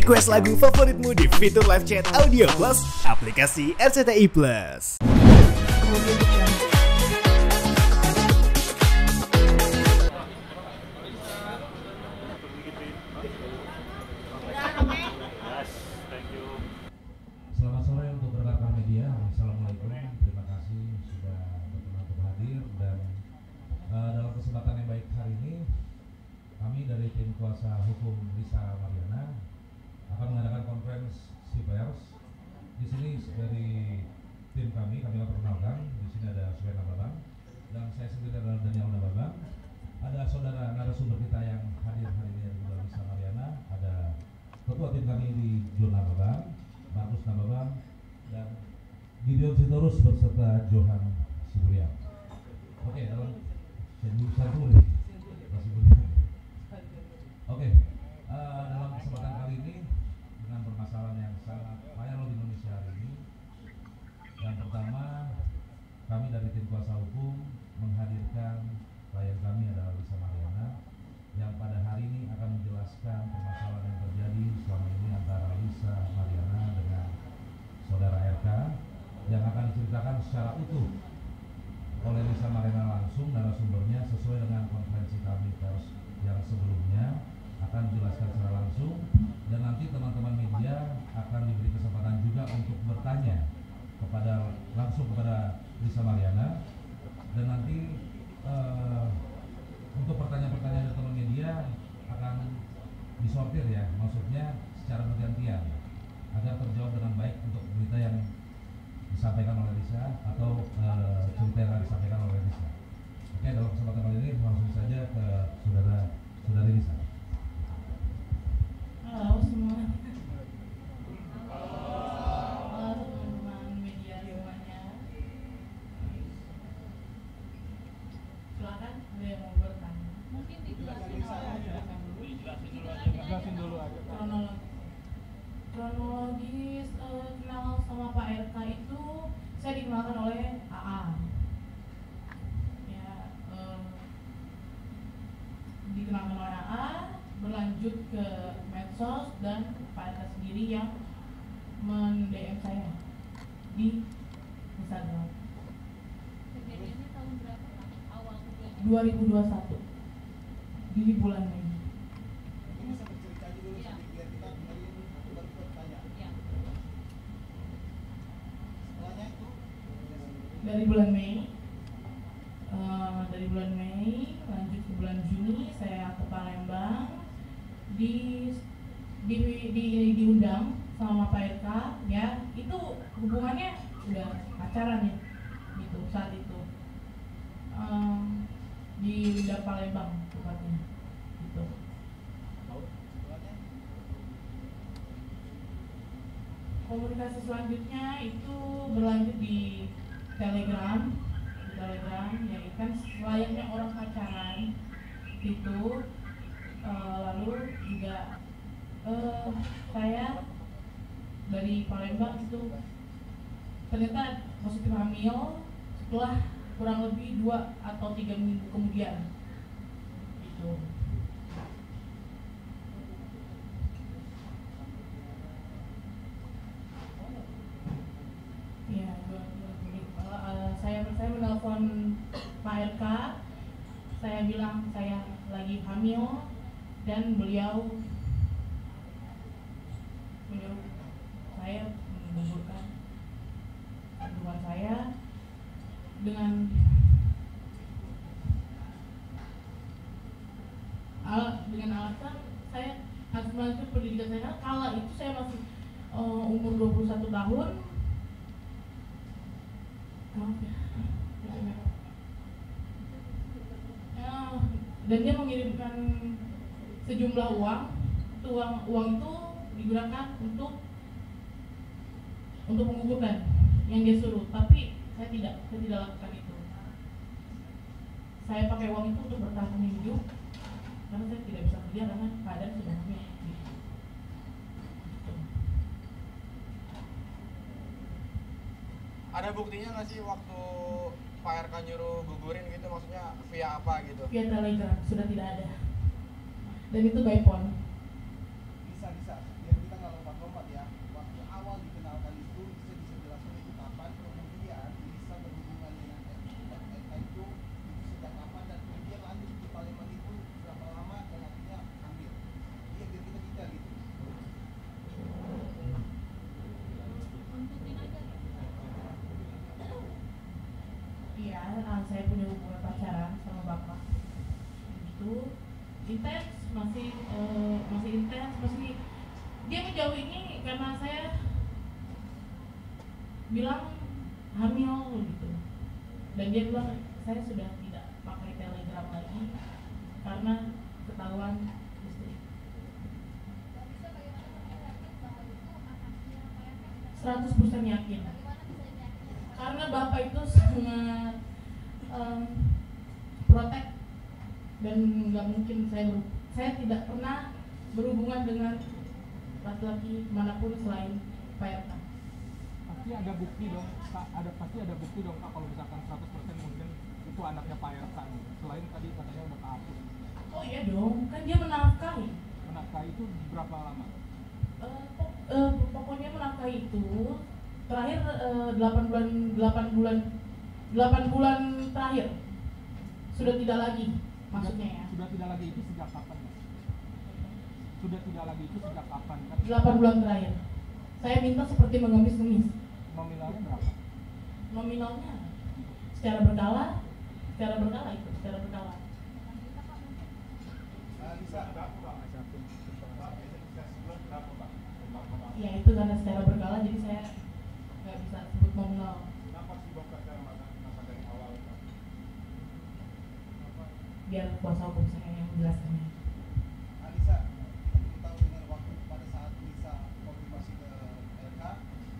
Request lagu favoritmu di fitur live chat Audio Plus aplikasi RCTI Plus. Selamat sore untuk rekan-rekan media. Assalamualaikum. Terima kasih sudah berkenan untuk hadir dan dalam kesempatan yang baik hari ini kami dari tim kuasa hukum Lisa Mariana akan mengadakan konferensi pers. Di sini dari tim kami akan perkenalkan. Di sini ada Suwena Babang dan saya sendiri adalah Daniel Nababang. Ada saudara narasumber kita yang hadir hari ini dari Lisa Mariana. Ada ketua tim kami di Jona Babang, Markus Nababang, dan Gideon Sitorus berserta Johan Sibulian. Oke, dalam dalam kesempatan kali ini dengan permasalahan yang sangat viral di Indonesia hari ini. Yang pertama, kami dari tim kuasa hukum menghadirkan klien kami adalah Lisa Mariana yang pada hari ini akan menjelaskan permasalahan yang terjadi selama ini antara Lisa Mariana dengan saudara RK yang akan diceritakan secara utuh oleh Lisa Mariana langsung narasumbernya sesuai dengan konferensi kami pers yang sebelumnya akan dijelaskan secara langsung, dan nanti teman-teman media akan diberi kesempatan juga untuk bertanya langsung kepada Lisa Mariana, dan nanti untuk pertanyaan-pertanyaan dari teman media akan disortir ya, maksudnya secara bergantian agar terjawab dengan baik untuk berita yang disampaikan oleh Lisa atau cerita yang disampaikan oleh Lisa. Oke, dalam kesempatan kali ini langsung saja ke saudari Lisa. Halo semua. Halo teman-teman media semuanya. Silakan, ada yang mau bertanya? Mungkin dijelasin dulu aja. Kronologis kenal sama Pak RK itu saya dikenalkan oleh AA. Ya, dikenalkan oleh AA, berlanjut ke medsos dan Pak RK sendiri yang men-DM saya di Instagram. Kejadiannya tahun berapa Pak? Awal 2021 di bulan Mei. Ini bisa bercerita dulu biar kita dengerin baru bertanya. Ya. Setelahnya itu Dari bulan Mei lanjut ke bulan Juni saya ke Palembang, diundang sama Pak RK ya, itu hubungannya udah pacaran ya gitu saat itu, di Lidah Palembang tepatnya gitu. Komunikasi selanjutnya itu berlanjut di Telegram ya kan layaknya orang pacaran gitu. Lalu juga saya dari Palembang itu ternyata positif hamil setelah kurang lebih 2 atau 3 minggu kemudian gitu. Ya, saya menelpon Pak RK, saya bilang saya lagi hamil dan beliau menyuruh saya menggugurkan kandungan saya dengan alasan saya harus melanjutkan pendidikan saya. Kala itu saya masih umur 21 tahun. Dan dia mengirimkan sejumlah uang. Uang itu digunakan untuk menggugurkan yang dia suruh, tapi saya tidak lakukan itu. Saya pakai uang itu untuk bertahan hidup karena saya tidak bisa kerja karena keadaan sudah hamil. ada buktinya nggak sih waktu Pak RK nyuruh gugurin gitu, maksudnya via apa gitu? Via Telegram sudah tidak ada, dan itu by phone. Bisa biar kita nggak saya punya hubungan pacaran sama bapak itu intens, masih intens, masih dia menjauhi karena saya bilang hamil gitu, dan dia bilang saya sudah tidak pakai telegram lagi karena ketahuan istri. 100% yakin karena bapak itu sangat protek dan nggak mungkin saya tidak pernah berhubungan dengan laki-laki manapun selain Pak RK. Pasti ada bukti dong, Kak. Pasti ada bukti dong, Kak, kalau misalkan 100% mungkin itu anaknya Pak RK. Selain tadi katanya udah kehapus. Oh iya dong, kan dia menafkahi. Menafkahi itu berapa lama? Pokoknya menafkahi itu terakhir 8 bulan terakhir sudah tidak lagi, maksudnya ya. Sudah tidak lagi itu sejak kapan? Sudah tidak lagi itu sejak kapan? Kan? 8 bulan terakhir. Saya minta seperti mengemis-ngemis. Nominalnya berapa? Nominalnya secara berkala itu, secara berkala. Ya itu karena secara berkala jadi saya nggak bisa sebut nominal. Biar kuasa hukum saya yang menjelaskannya. Alisa, kita tahu dengan waktu pada saat Lisa konfirmasi ke RK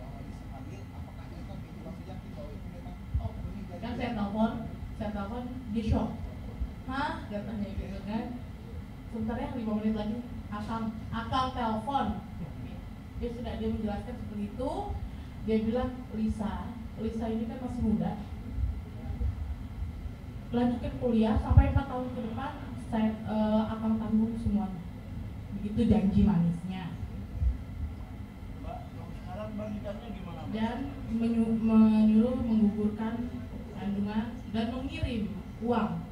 bahwa Lisa hamil, apakah RK begitu langsung yakin bahwa itu memang benih dari Kan saya telepon di shock. Hah? Katanya gitu kan. Sebentar ya 5 menit lagi akang telepon. Dia menjelaskan seperti itu. Dia bilang Lisa ini kan masih muda. Lanjutkan kuliah sampai 4 tahun ke depan saya akan tanggung semuanya. Begitu janji manisnya. sekarang balikannya gimana? Dan menyuruh menggugurkan kandungan dan mengirim uang.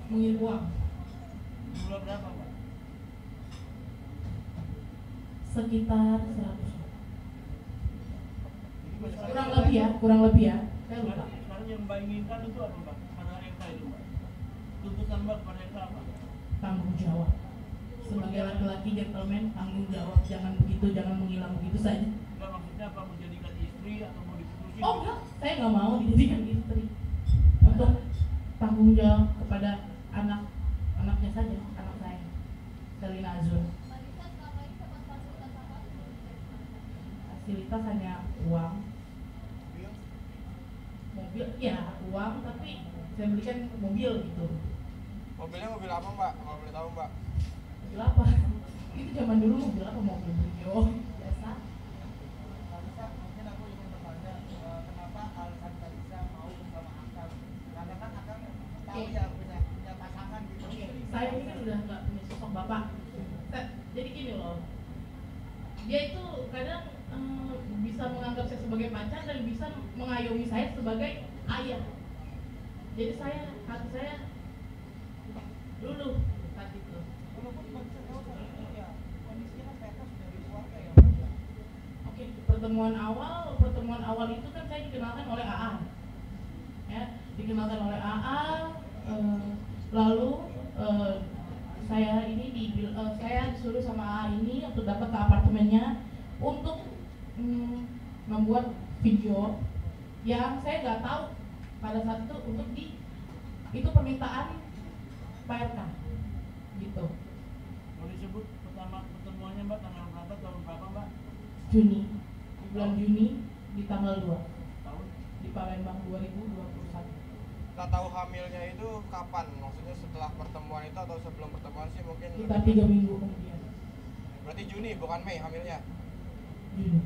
Jumlah berapa, Pak? Sekitar 100. Jadi Kurang lebih ya. Saya lupa. sekarang yang Mbak inginkan itu apa, Mbak? Pada RK itu, Mbak? Tuntutan Mbak pada RK apa? Tanggung jawab. Sebagai laki-laki gentleman, tanggung jawab. Jangan begitu, jangan menghilang begitu saja. Enggak, maksudnya apa? Menjadikan istri atau mau diputusin? Oh enggak, saya nggak mau dijadikan istri. Untuk tanggung jawab kepada anaknya saja, anak saya, Selina Azur. Fasilitas hanya uang, mobil, ya uang, tapi saya belikan mobil gitu. Mobilnya mobil apa Mbak? Kalau boleh tahu Mbak? Mobil apa? Itu zaman dulu mobil apa? Mobil Brio biasa. Alisa, mungkin aku ingin bertanya kenapa alasan Alisa mau bersama Akang? Karena kan Akang tahu Oke. ya punya pasangan gitu. Oke, saya ini kan udah nggak punya sosok bapak. Jadi gini loh, dia itu kadang bisa menganggap saya sebagai pacar dan bisa mengayomi saya sebagai ayah. Jadi hati saya dulu saat itu. Walaupun bangsa tahu ya kondisinya kan mereka sudah di keluarga ya. Oke, pertemuan awal itu kan saya dikenalkan oleh AA, ya, dikenalkan oleh AA, lalu saya disuruh sama AA ini untuk dapat ke apartemennya untuk membuat video yang saya nggak tahu pada saat itu itu permintaan Pak RK gitu. Mau disebut pertemuannya Mbak tanggal berapa, tahun berapa Mbak? Bulan Juni di tanggal 2 Tahun? di Palembang 2021. Kita tahu hamilnya itu kapan? Maksudnya setelah pertemuan itu atau sebelum pertemuan sih mungkin? Kita 3 minggu kemudian. Berarti Juni bukan Mei hamilnya? Juni.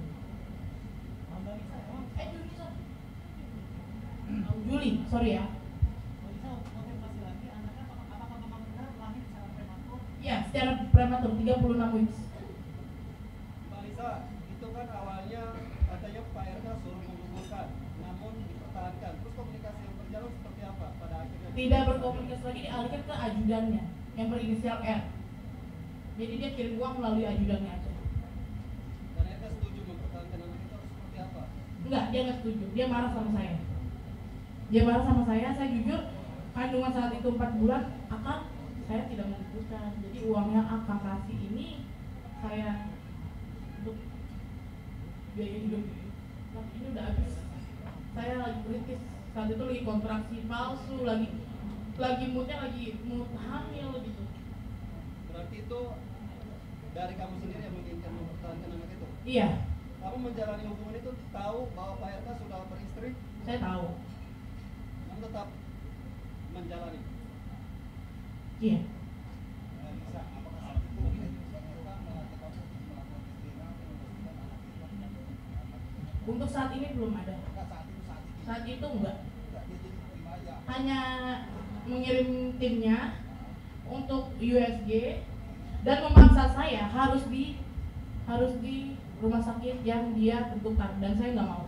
Juli, sorry ya. Ya, secara prematur 36 weeks. Mbak Lisa, itu kan awalnya katanya Pak RK suruh menggugurkan, namun dipertahankan. Terus komunikasi yang berjalan seperti apa pada akhirnya? Tidak berkomunikasi lagi, dialihkan ke ajudannya yang berinisial R. Jadi dia kirim uang melalui ajudannya aja. Dan RK setuju mempertahankan anak itu harus seperti apa? Enggak, dia nggak setuju. Dia marah sama saya. Dia marah sama saya jujur kandungan saat itu 4 bulan, akang saya tidak membutuhkan. Jadi uang yang akang kasih ini saya untuk biaya hidup. Nah, ini udah habis. Saya lagi kritis saat itu, lagi kontraksi palsu, lagi moodnya lagi mood hamil gitu. Berarti itu dari kamu sendiri yang menginginkan mempertahankan anak itu? Iya, Kamu menjalani hubungan itu tahu bahwa Pak RK sudah beristri, saya tahu. kamu tetap menjalani. Iya. Lisa, apakah saat itu Bang RK mengajak kamu untuk melakukan tes DNA untuk memastikan anak itu adalah anak? Untuk saat ini belum ada. Enggak saat ini. Saat itu enggak. Enggak, dia jadi terima aja. Hanya mengirim timnya untuk USG dan memaksa saya harus di rumah sakit yang dia tentukan dan saya nggak mau.